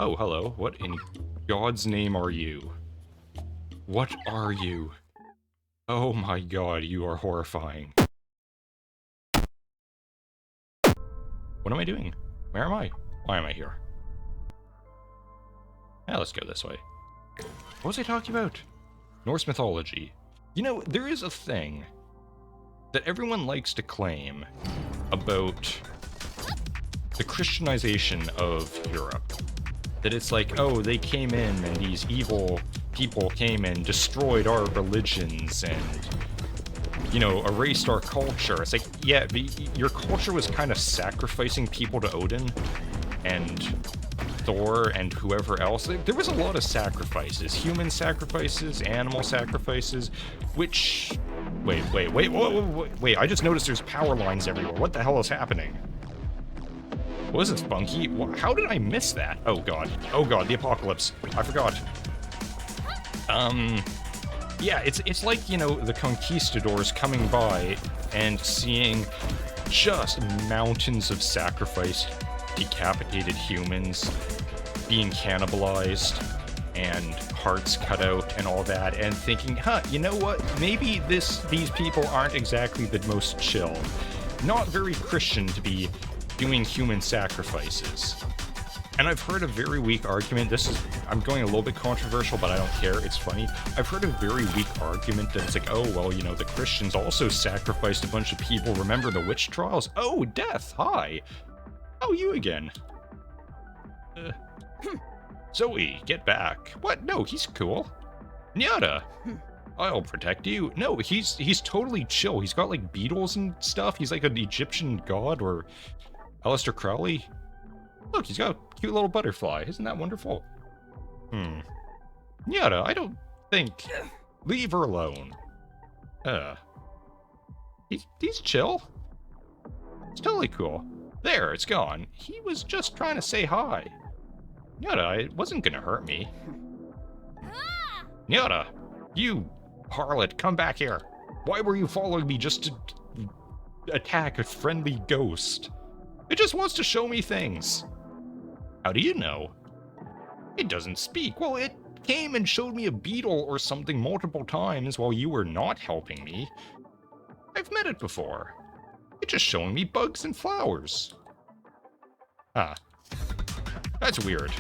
Oh, hello. What in God's name are you? What are you? Oh my god, you are horrifying. What am I doing? Where am I? Why am I here? Yeah, let's go this way. What was I talking about? Norse mythology. You know, there is a thing that everyone likes to claim about the Christianization of Europe. That it's like, oh, they came in and these evil people came and destroyed our religions and, you know, erased our culture. It's like, yeah, your culture was kind of sacrificing people to Odin and Thor and whoever else. There was a lot of sacrifices. Human sacrifices, animal sacrifices, which... Wait, I just noticed there's power lines everywhere. What the hell is happening? Was it funky? How did I miss that? Oh god, the apocalypse. I forgot. Yeah, it's like, you know, the conquistadors coming by and seeing just mountains of sacrificed, decapitated humans being cannibalized and hearts cut out and all that, and thinking, huh, you know what? Maybe these people aren't exactly the most chill. Not very Christian to be doing human sacrifices. And I've heard a very weak argument. I'm going a little bit controversial, but I don't care. It's funny. I've heard a very weak argument that it's like, oh, well, you know, the Christians also sacrificed a bunch of people. Remember the witch trials? Oh, Death, hi. Oh, you again. Zoe, get back. What? No, he's cool. Nyada. I'll protect you. No, he's totally chill. He's got, like, beetles and stuff. He's like an Egyptian god or Aleister Crowley. Look, he's got a cute little butterfly. Isn't that wonderful? Nyada, I don't think... Leave her alone. He's chill. It's totally cool. There, it's gone. He was just trying to say hi. Nyada, it wasn't gonna hurt me. Nyada, you harlot, come back here. Why were you following me just to attack a friendly ghost? It just wants to show me things. How do you know? It doesn't speak. Well, it came and showed me a beetle or something multiple times while you were not helping me. I've met it before. It's just showing me bugs and flowers. Ah. That's weird.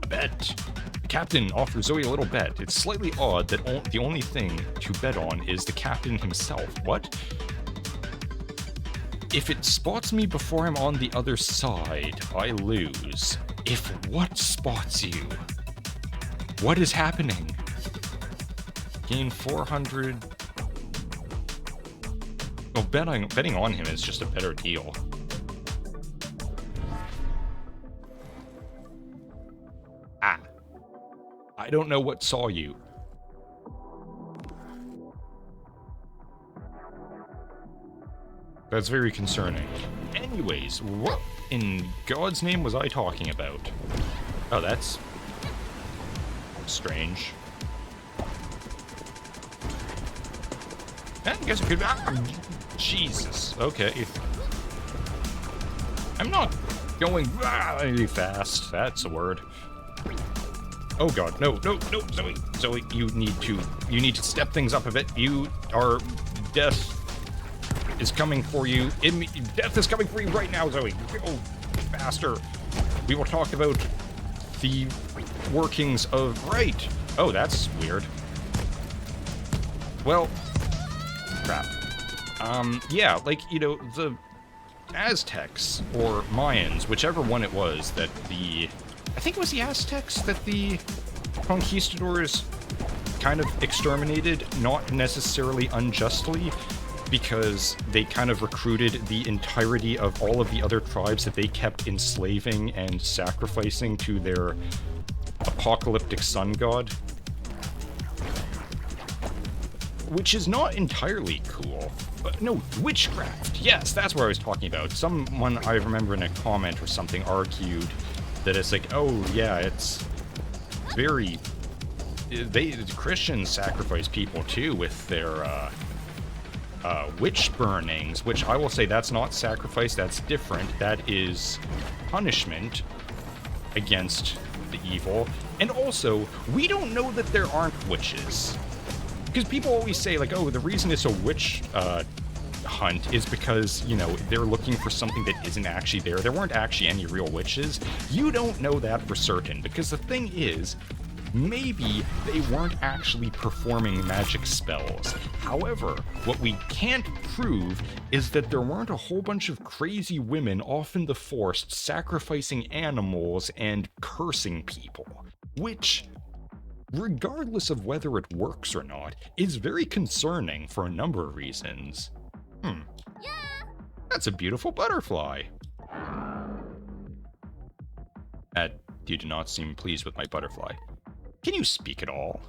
A bet. The captain offers Zoe a little bet. It's slightly odd that the only thing to bet on is the captain himself. What? If it spots me before I'm on the other side, I lose. If what spots you? What is happening? Gain 400... Oh, betting on him is just a better deal. Ah. I don't know what saw you. That's very concerning. Anyways, what in God's name was I talking about? Oh, that's strange. I guess it could be... Jesus. Okay. I'm not going very fast. That's a word. Oh god, no, Zoe. Zoe, you need to step things up a bit. Death is coming for you. Death is coming for you right now, Zoe. Go faster. We will talk about the workings of... Right. Oh, that's weird. Well, crap. Yeah, like, you know, the Aztecs or Mayans, whichever one it was that I think it was the Aztecs that the conquistadors kind of exterminated, not necessarily unjustly, because they kind of recruited the entirety of all of the other tribes that they kept enslaving and sacrificing to their apocalyptic sun god. Which is not entirely cool. But no, witchcraft. Yes, that's what I was talking about. Someone, I remember in a comment or something, argued that it's like, oh yeah, it's very... the Christians sacrifice people too with their witch burnings, which I will say that's not sacrifice, that's different. That is punishment against the evil. And also, we don't know that there aren't witches. Because people always say, like, oh, the reason it's a witch hunt is because, you know, they're looking for something that isn't actually there. There weren't actually any real witches. You don't know that for certain, because the thing is, maybe they weren't actually performing magic spells. However, what we can't prove is that there weren't a whole bunch of crazy women off in the forest sacrificing animals and cursing people, which, regardless of whether it works or not, is very concerning for a number of reasons. That's a beautiful butterfly. You do not seem pleased with my butterfly. Can you speak at all?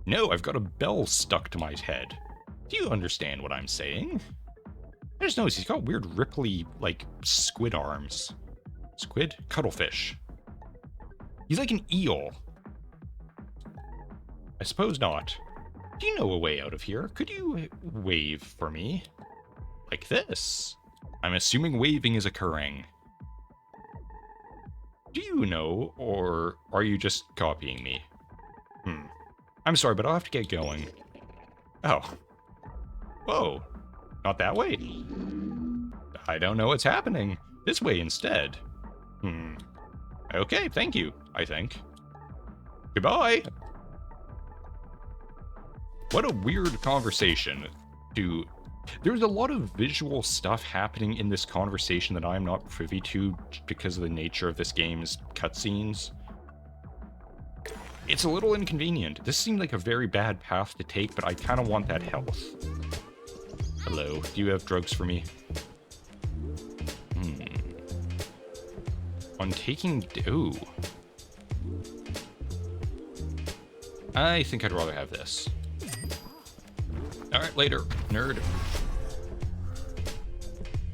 No, I've got a bell stuck to my head. Do you understand what I'm saying? I just noticed he's got weird ripply, like, squid arms. Squid? Cuttlefish. He's like an eel. I suppose not. Do you know a way out of here? Could you wave for me? Like this. I'm assuming waving is occurring. Do you know, or are you just copying me? I'm sorry, but I'll have to get going. Oh. Whoa. Not that way. I don't know what's happening. This way instead. Okay, thank you, I think. Goodbye. What a weird conversation to... There's a lot of visual stuff happening in this conversation that I'm not privy to because of the nature of this game's cutscenes. It's a little inconvenient. This seemed like a very bad path to take, but I kind of want that health. Hello, do you have drugs for me? On taking... Ooh. I think I'd rather have this. Alright, later, nerd.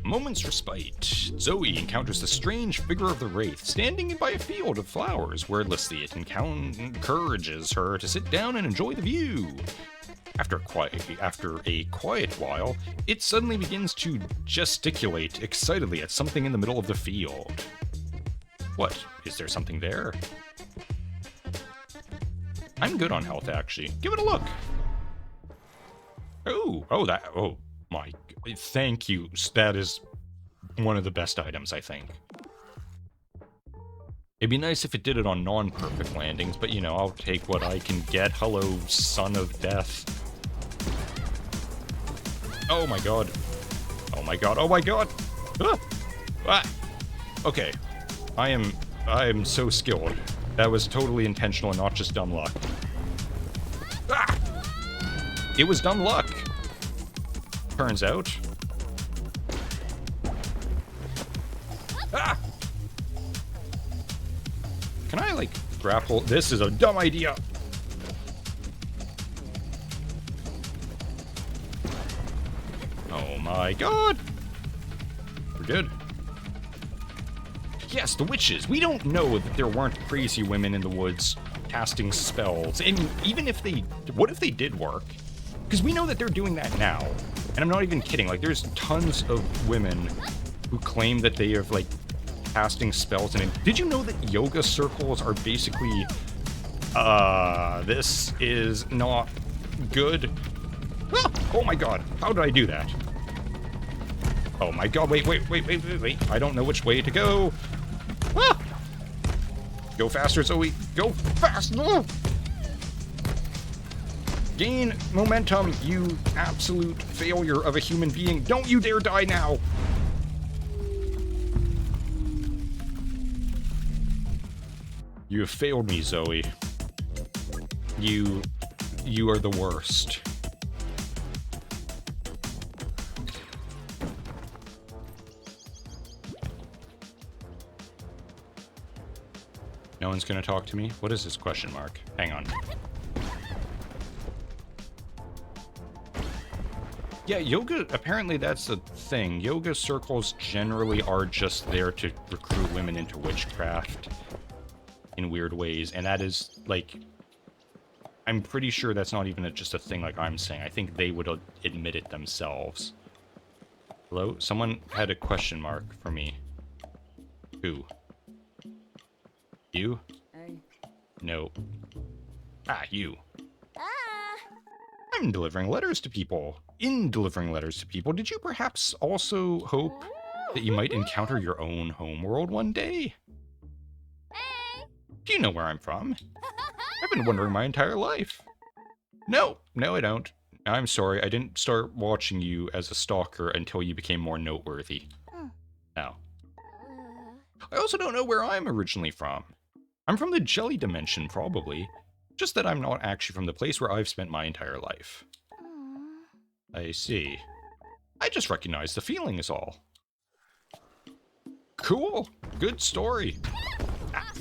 Moment's respite. Zoe encounters the strange figure of the Wraith standing by a field of flowers. Wordlessly, it encourages her to sit down and enjoy the view. After a quiet while, it suddenly begins to gesticulate excitedly at something in the middle of the field. What? Is there something there? I'm good on health, actually. Give it a look. Oh my, thank you. That is one of the best items, I think. It'd be nice if it did it on non-perfect landings, but you know, I'll take what I can get. Hello, son of death. Oh my god. Oh my god, oh my god! Ah! Ah! Okay. I am so skilled. That was totally intentional and not just dumb luck. Ah! It was dumb luck. Turns out. Ah! Can I, like, grapple? This is a dumb idea. Oh my god. We're good. Yes, the witches. We don't know that there weren't crazy women in the woods casting spells. And even if they... What if they did work? Because we know that they're doing that now. And I'm not even kidding. Like, there's tons of women who claim that they are, like, casting spells. And did you know that yoga circles are basically... this is not good. Ah! Oh my god. How did I do that? Oh my god. Wait. I don't know which way to go. Ah! Go faster, Zoe. Go faster! Gain momentum, you absolute failure of a human being. Don't you dare die now! You have failed me, Zoe. You are the worst. No one's gonna talk to me? What is this question mark? Hang on. Yeah, yoga, apparently that's a thing. Yoga circles generally are just there to recruit women into witchcraft in weird ways, and that is, like, I'm pretty sure that's not even just a thing like I'm saying. I think they would admit it themselves. Hello? Someone had a question mark for me. Who? You? Hey. No. Ah, you. Ah. I'm delivering letters to people. In delivering letters to people, did you perhaps also hope that you might encounter your own homeworld one day? Hey. Do you know where I'm from? I've been wondering my entire life. No, I don't. I'm sorry, I didn't start watching you as a stalker until you became more noteworthy. No. I also don't know where I'm originally from. I'm from the Jelly Dimension, probably. Just that I'm not actually from the place where I've spent my entire life. I see. I just recognize the feeling is all. Cool. Good story. Ah.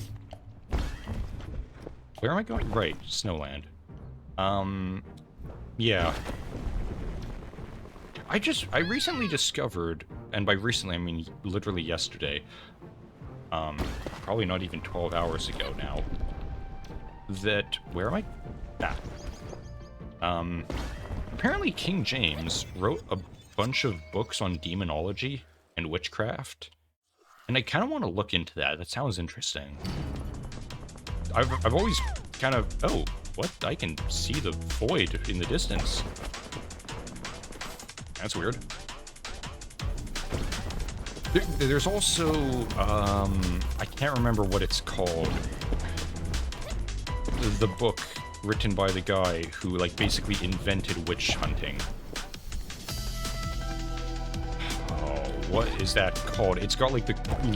Where am I going? Right, Snowland. Yeah. I recently discovered, and by recently I mean literally yesterday, probably not even 12 hours ago now, that, where am I? Ah. Apparently King James wrote a bunch of books on demonology and witchcraft, and I kind of want to look into that. That sounds interesting. I've always kind of, oh, what? I can see the void in the distance. That's weird. There's also, I can't remember what it's called. The book written by the guy who, like, basically invented witch hunting. Oh, what is that called? It's got, like,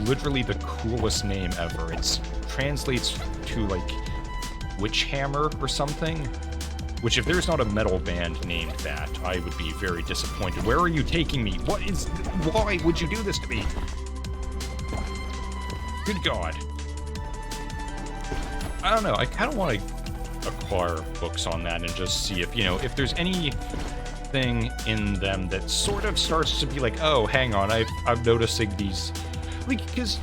literally the coolest name ever. It translates to, like, Witch Hammer or something. Which, if there's not a metal band named that, I would be very disappointed. Where are you taking me? Why would you do this to me? Good God. I don't know, I kind of want to acquire books on that and just see if, you know, if there's anything in them that sort of starts to be like, oh, hang on, I'm noticing these, like, because,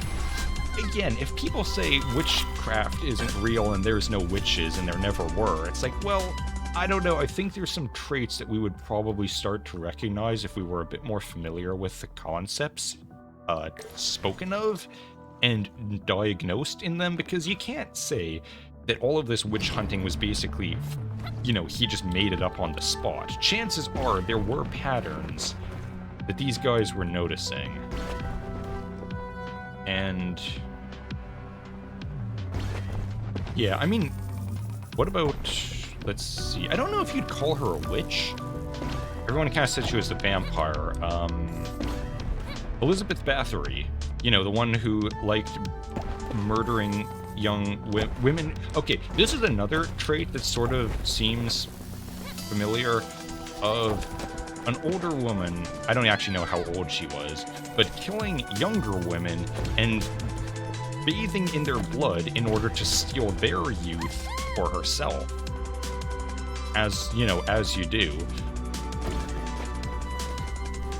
again, if people say witchcraft isn't real and there's no witches and there never were, it's like, well, I don't know, I think there's some traits that we would probably start to recognize if we were a bit more familiar with the concepts spoken of and diagnosed in them, because you can't say that all of this witch hunting was basically, you know, he just made it up on the spot. Chances are there were patterns that these guys were noticing. And yeah, I mean, what about, let's see, I don't know if you'd call her a witch. Everyone kind of said she was a vampire. Elizabeth Bathory, you know, the one who liked murdering young women. Okay, this is another trait that sort of seems familiar, of an older woman, I don't actually know how old she was, but killing younger women and bathing in their blood in order to steal their youth for herself. As, you know, as you do.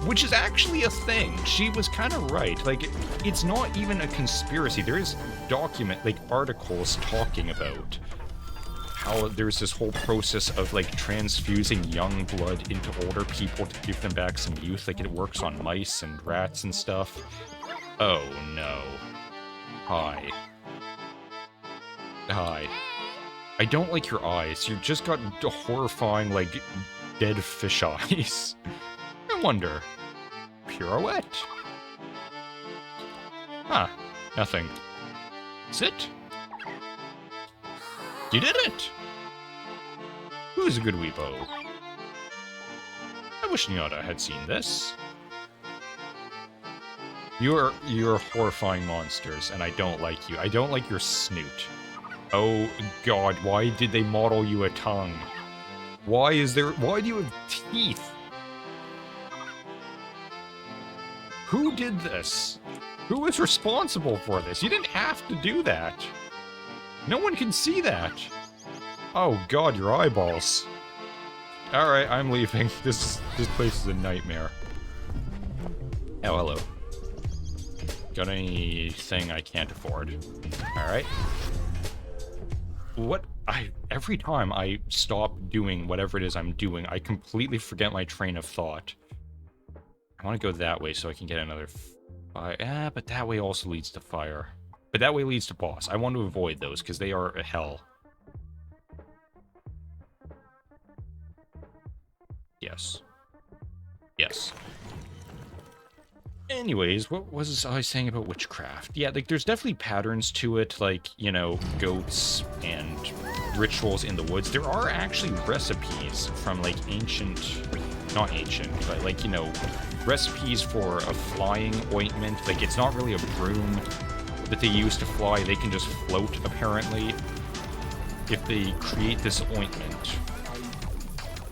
Which is actually a thing. She was kind of right. Like, it's not even a conspiracy. There is articles talking about how there's this whole process of, like, transfusing young blood into older people to give them back some youth. Like, it works on mice and rats and stuff. Oh, no. Hi. Hi. I don't like your eyes. You've just got horrifying, like, dead fish eyes. I wonder. Pirouette. Huh. Nothing. Sit. You did it! Who's a good weepo? I wish Nyada had seen this. You're horrifying monsters, and I don't like you. I don't like your snoot. Oh God, why did they model you a tongue? Why do you have teeth? Who did this? Who was responsible for this? You didn't have to do that. No one can see that. Oh God, your eyeballs. Alright, I'm leaving. This place is a nightmare. Oh, hello. Got anything I can't afford? Alright. Every time I stop doing whatever it is I'm doing, I completely forget my train of thought. I want to go that way so I can get another fire. But that way also leads to fire. But that way leads to boss. I want to avoid those, because they are a hell. Yes. Yes. Anyways, what was I saying about witchcraft? Yeah, like, there's definitely patterns to it, like, you know, goats and rituals in the woods. There are actually recipes from, like, not ancient, but, like, you know, recipes for a flying ointment. Like, it's not really a broom that they use to fly. They can just float, apparently. If they create this ointment,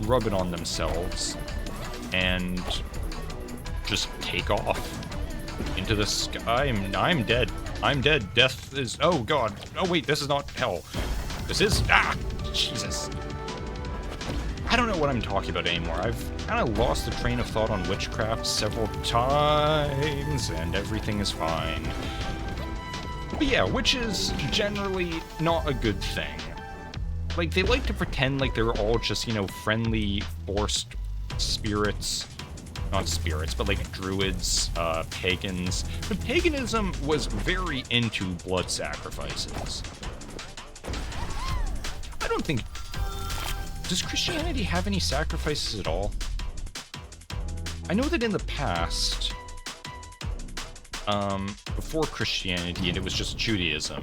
rub it on themselves, and just take off into the sky. I'm dead. I'm dead. Death is... Oh, God. Oh, wait, this is not hell. This is... Ah! Jesus. I don't know what I'm talking about anymore. I've kind of lost the train of thought on witchcraft several times, and everything is fine. But yeah, witches generally not a good thing. Like, they like to pretend like they're all just, you know, friendly, forced spirits. Not spirits, but like druids, pagans. But paganism was very into blood sacrifices. I don't think... Does Christianity have any sacrifices at all? I know that in the past, before Christianity, and it was just Judaism,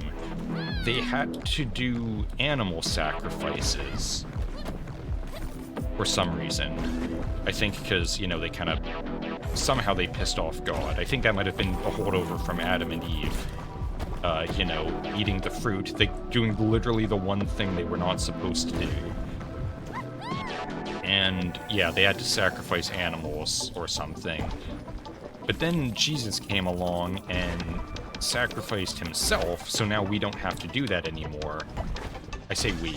they had to do animal sacrifices for some reason. I think because, you know, they kind of... Somehow they pissed off God. I think that might have been a holdover from Adam and Eve. You know, eating the fruit. They doing literally the one thing they were not supposed to do. And, yeah, they had to sacrifice animals or something. But then Jesus came along and sacrificed himself, so now we don't have to do that anymore. I say we.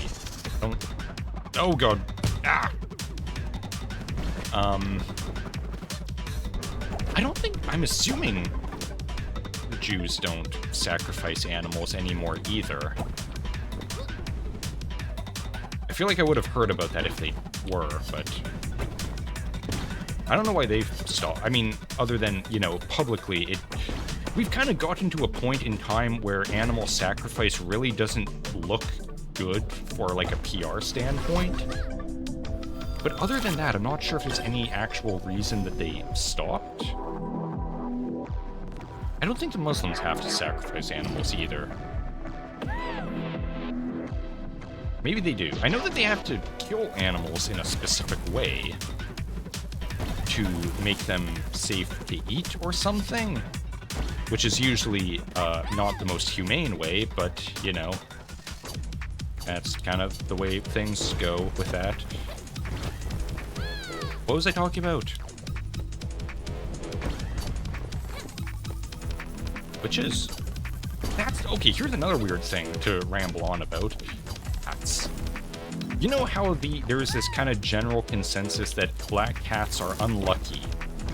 Don't... Oh, God. Ah! I don't think... I'm assuming the Jews don't sacrifice animals anymore either. I feel like I would have heard about that if they were, but... I don't know why they've stopped. I mean, other than, you know, publicly, we've kind of gotten to a point in time where animal sacrifice really doesn't look good for, like, a PR standpoint. But other than that, I'm not sure if there's any actual reason that they stopped. I don't think the Muslims have to sacrifice animals either. Maybe they do. I know that they have to kill animals in a specific way to make them safe to eat or something, which is usually not the most humane way, but, you know, that's kind of the way things go with that. What was I talking about? Witches. That's... Okay, here's another weird thing to ramble on about. Cats. You know how there's this kind of general consensus that black cats are unlucky?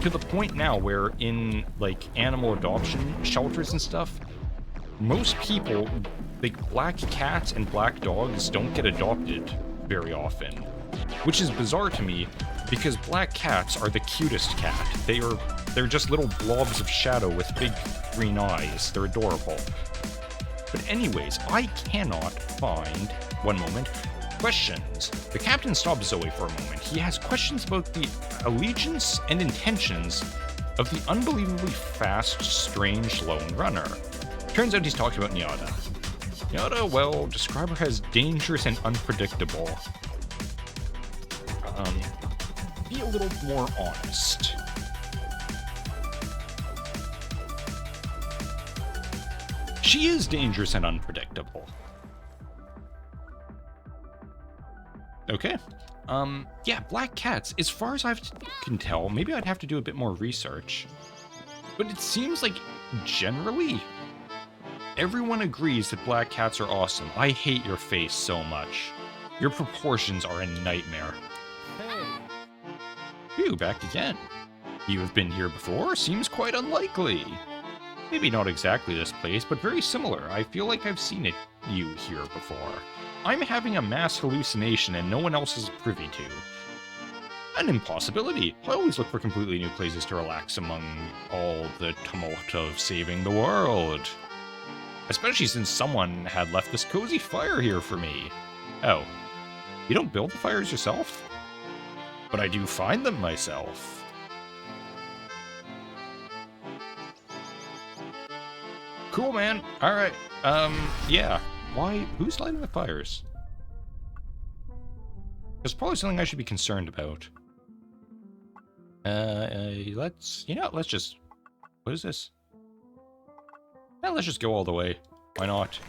To the point now where in, like, animal adoption shelters and stuff, most people, like, black cats and black dogs don't get adopted very often. Which is bizarre to me, because black cats are the cutest cat. They're just little blobs of shadow with big green eyes. They're adorable. But anyways, I cannot find... One moment. Questions. The captain stops Zoe for a moment. He has questions about the allegiance and intentions of the unbelievably fast, strange lone runner. Turns out he's talking about Nyada. Nyada, well, describe her as dangerous and unpredictable. Be a little more honest. She is dangerous and unpredictable. Okay. Yeah, black cats. As far as I can tell, maybe I'd have to do a bit more research. But it seems like, generally, everyone agrees that black cats are awesome. I hate your face so much. Your proportions are a nightmare. Hey. Phew, back again. You have been here before? Seems quite unlikely. Maybe not exactly this place, but very similar. I feel like I've seen you here before. I'm having a mass hallucination and no one else is privy to. An impossibility. I always look for completely new places to relax among all the tumult of saving the world. Especially since someone had left this cozy fire here for me. Oh. You don't build the fires yourself? But I do find them myself. Cool, man. Alright. Yeah. Why? Who's lighting the fires? There's probably something I should be concerned about. Let's... You know, let's just... What is this? Yeah, let's just go all the way. Why not?